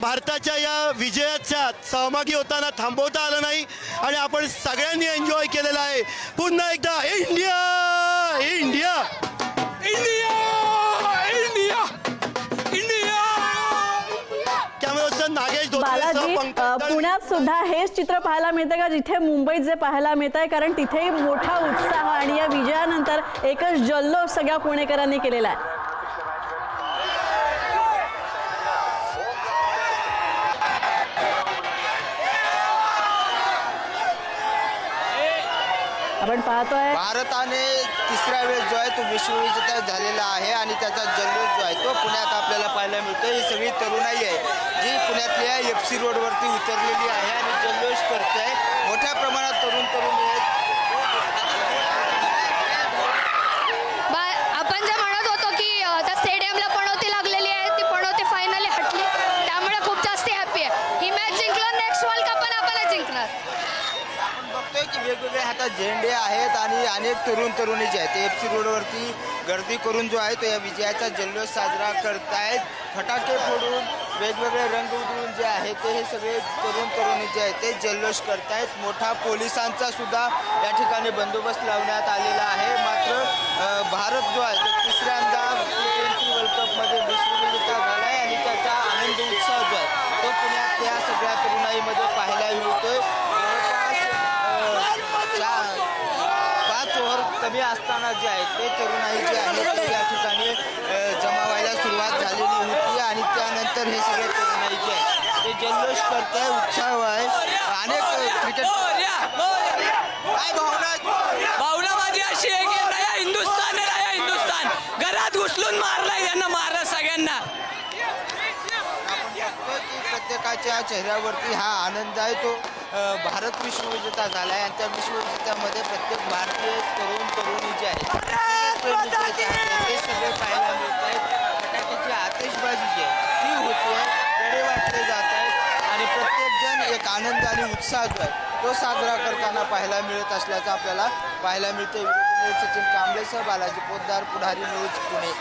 भारताच्या या विजयात सहभागी होताना थांबवता आलं नाही आणि आपण सगळ्यांनी एन्जॉय केलेला आहे। पुन्हा एकदा India India India India India. Cameraman Nagesh Balaji, Dhotre पुण्यात सुद्धा हेच चित्र पाहायला मिळतं का जिथे मुंबईत जे पाहायला मिळत आहे? कारण तिथेही मोठा उत्साह आणि या विजयानंतर एकच जल्लोष सगळ्या पुणेकरांनी केलेला आहे। आपण पाहतोय भारताने तिसऱ्या वेळेस जो आहे तो विश्वविजेता झालेला आहे आणि त्याचा जल्लोष जो आहे तो पुण्यात आपल्याला पाहायला मिळतो। ही सगळी तरुणाई आहे जी पुण्यातल्या एफ सी रोडवरती उतरलेली आहे आणि जल्लोष करत आहे। मोठ्या प्रमाणात तरुणी आहेत। आपण जे म्हणत होतो की त्या स्टेडियमला पणवती लागलेली आहे, ती पणवती फायनली हटली, त्यामुळे खूप जास्त हॅपी आहे। ही मॅच जिंकलं, नेक्स्ट वर्ल्ड कप पण आपल्याला जिंकणार। बघतोय की वेगवेगळे हातात झेंडे आहेत आणि अनेक तरुणी जे आहेत ते एफ सी रोडवरती गर्दी करून जो आहे तो या विजयाचा जल्लोष साजरा करतायत। फटाके फोडून वेगवेगळे रंग उधळून जे आहे ते हे सगळे तरुणी जे आहेत ते जल्लोष करतायत। मोठा पोलिसांचा सुद्धा या ठिकाणी बंदोबस्त लावण्यात आलेला आहे। मात्र भारत जो आहे तो तिसऱ्यांदा T20 वर्ल्ड कपमध्ये विश्वविजेता झाला आहे आणि त्याचा आनंद उत्साह जो आहे तो पुण्यात या सगळ्या तरुणाईमध्ये पाहायला मिळतोय। 5 ओव्हर कमी असताना जे आहे ते तरुणाई जे आहे ते या ठिकाणी जमा व्हायला सुरुवात झालेली होती आणि त्यानंतर हे सगळे तरुणाई जे आहे ते जल्लोष करत आहे, उत्साह आहे। अनेक क्रिकेट काय भावना माझी अशी आहे की राया हिंदुस्थान आहे, राया हिंदुस्थान। घरात घुसलून मारलाय, त्यांना मारलं सगळ्यांना। प्रत्येकाच्या चेहऱ्यावरती हा आनंद आहे तो भारत विश्वविजेता झाला आहे आणि त्या विश्वविजेत्यामध्ये प्रत्येक भारतीय तरुणी जे आहेत ते सगळे पाहायला मिळत आहेत। फटाक्याची आतिषबाजी जी आहे ती होती आहे, पेढे वाटले जात आहेत आणि प्रत्येकजण एक आनंद आणि उत्साह जो आहे तो साजरा करताना पाहायला मिळत असल्याचं आपल्याला पाहायला मिळते। सचिन कांबळेसह बालाजी पोद्दार, पुढारी न्यूज, पुणे।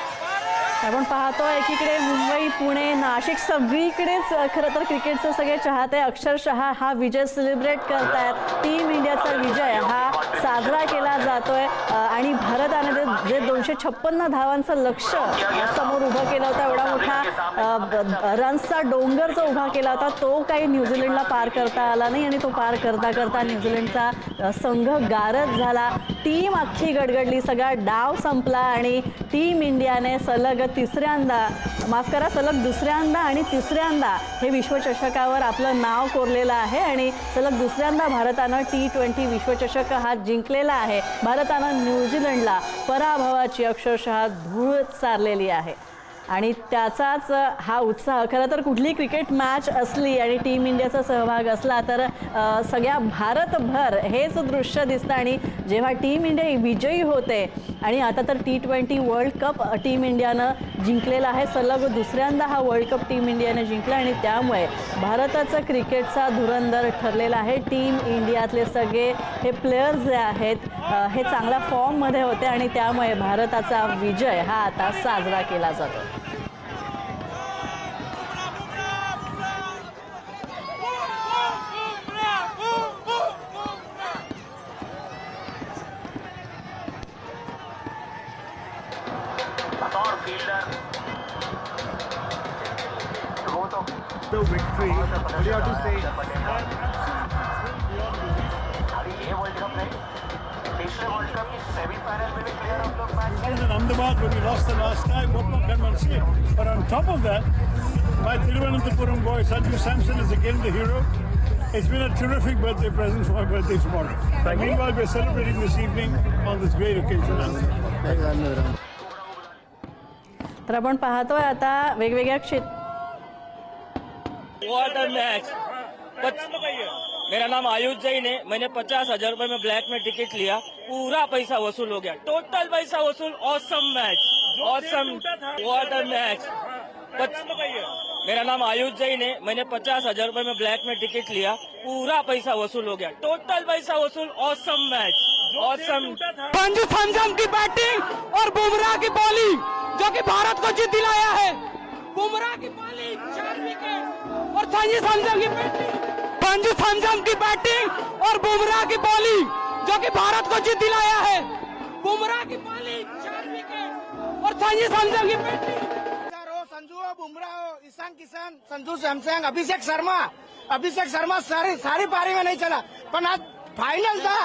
आपण पाहतो एकीकडे मुंबई, पुणे, नाशिक सगळीकडेच खरं तर क्रिकेटचे सगळे चाहते अक्षरशः हा विजय सेलिब्रेट करतायत। टीम इंडियाचा विजय हा साजरा केला जातोय आणि भारताने जे 256 धावांचं लक्ष्य समोर उभं केलं होतं, एवढा मोठा रन्सचा डोंगर जो उभा केला होता तो काही न्यूझीलंडला पार करता आला नाही आणि तो पार करता करता न्यूझीलंडचा संघ गारद झाला। टीम अख्खी गडगडली, सगळा डाव संपला आणि टीम इंडियाने सलग दुसऱ्यांदा आणि तिसऱ्यांदा हे विश्वचषकावर आपलं नाव कोरलेलं आहे आणि सलग दुसऱ्यांदा भारतानं T20 विश्वचषक हा जिंकलेला आहे। भारतानं न्यूझीलंडला पराभवाची अक्षरशः धूळ चारलेली आहे आणि त्याचाच हा उत्साह। खरं तर कुठली क्रिकेट मॅच असली आणि टीम इंडियाचा सहभाग असला तर सगळ्या भारतभर हेच दृश्य दिसतं आणि जेव्हा टीम इंडिया विजयी होते आणि आता तर T20 वर्ल्ड कप टीम इंडियानं जिंकलेला आहे, सलग दुसऱ्यांदा हा वर्ल्ड कप टीम इंडियाने जिंकला आणि त्यामुळे भारताचा क्रिकेटचा धुरंधर ठरलेला आहे। टीम इंडियातले सगळे हे प्लेयर्स जे आहेत हे चांगल्या फॉर्ममध्ये होते आणि त्यामुळे भारताचा विजय हा आता साजरा केला जातो। The victory. What do you have to say? I was in Ahmedabad when we lost the last time. What more can one say? But on top of that, my Thiruvananthapuram boy Sanju Samson is again the hero. It's been a terrific birthday present for my birthday tomorrow. And meanwhile, we're celebrating this evening on this great occasion. तर आपण पाहतोय आता वेगवेगळ्या क्षेत्र। What a match! मेरा नाम आयुष जैन है। मैंने 50,000 रुपए में ब्लैक में टिकट लिया, पूरा पैसा वसूल हो गया, टोटल पैसा वसूल। Awesome match, awesome, what a match. मेरा नाम आयुष जैन है। मैंने 50,000 रुपए में ब्लैक में टिकट लिया, पूरा पैसा वसूल हो गया, टोटल पैसा वसूल। Awesome match, awesome. Sanju Samson की बैटिंग और बुमराह की बॉलिंग जो कि भारत को जीत दिलाया है। बुमराह की बॉलिंग 4 विकेट संजू सैमसन की बैटिंग और बुमराह की बॉलिंग जो कि भारत को जीत दिलाया है। बुमराह की बॉलिंग 4 विकेट और संजू सैमसन की बैटिंग। संजू हो, बुमराह हो, ईशान किशन, संजू सैमसन, अभिषेक शर्मा सारी पारी में नहीं चला, पर आज फाइनल था।